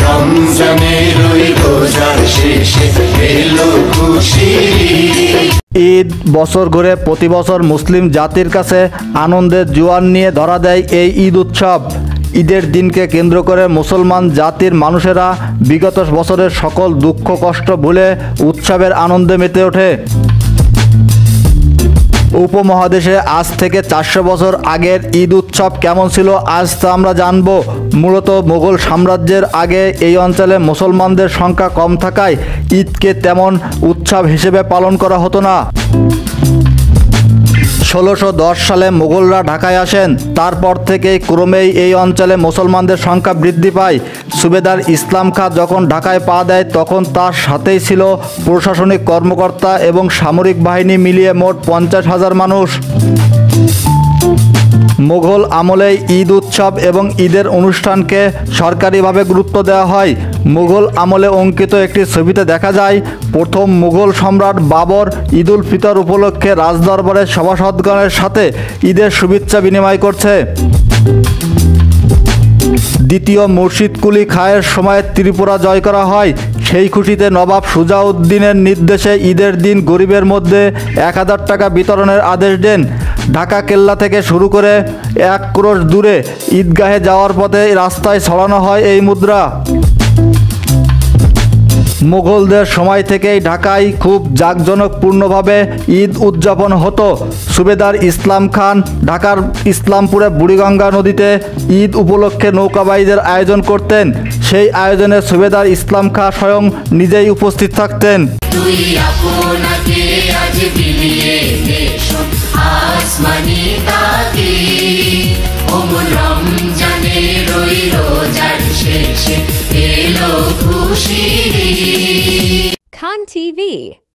রমজানের ওই রোজার শেষে এলো খুশির ঈদ বছর ঘুরে প্রতি বছর মুসলিম জাতির কাছে আনন্দের জোয়ার নিয়ে ধরা দেয় এই ঈদ উৎসব। ঈদের দিনকে কেন্দ্র করে মুসলমান জাতির মানুষেরা বিগত বছরের সকল দুঃখ কষ্ট ভুলে উৎসবের আনন্দে মেতে ওঠে। উপমহাদেশে আজ থেকে 400 বছর আগের ঈদ উৎসব কেমন ছিল আজ তা আমরা জানব। মূলত মুঘল সাম্রাজ্যের আগে এই অঞ্চলে মুসলমানদের সংখ্যা কম থাকায় ঈদকে তেমন উৎসব হিসেবে পালন করা হতো না। 1610 সালে মুঘলরা ঢাকায় আসেন। তারপর থেকেই ক্রমেই এই অঞ্চলে মুসলমানদের সংখ্যা বৃদ্ধি পায়। সুবেদার ইসলাম খাঁ যখন ঢাকায় পা দেয় তখন তার সাথেই ছিল প্রশাসনিক কর্মকর্তা এবং সামরিক বাহিনী মিলিয়ে মোট 50,000 মানুষ। মুঘল আমলেই ঈদ উৎসব এবং ঈদের অনুষ্ঠানকে সরকারিভাবে গুরুত্ব দেওয়া হয়। মুঘল আমলে অঙ্কিত একটি ছবিতে দেখা যায় প্রথম মুঘল সম্রাট বাবর ঈদুল ফিতর উপলক্ষে রাজদরবারের সভাসদগণের সাথে ঈদের শুভেচ্ছা বিনিময় করছে। দ্বিতীয় মুর্শিদ কুলি খাঁয়ের সময় ত্রিপুরা জয় করা হয়। সেই খুশিতে নবাব সুজাউদ্দিনের নির্দেশে ঈদের দিন গরিবের মধ্যে 1000 টাকা বিতরণের আদেশ দেন। ঢাকা কেল্লা থেকে শুরু করে 1 ক্রোশ দূরে ঈদগাহে যাওয়ার পথে রাস্তায় ছড়ানো হয় এই মুদ্রা। মুঘলদের সময় থেকেই ঢাকায় খুব জাঁকজমকপূর্ণভাবে ঈদ উদযাপন হতো। সুবেদার ইসলাম খান ঢাকার ইসলামপুরে বুড়িগঙ্গা নদীতে ঈদ উপলক্ষে নৌকাবাহীদের আয়োজন করতেন। সেই আয়োজনে সুবেদার ইসলাম খান স্বয়ং নিজেই উপস্থিত থাকতেন। Khan TV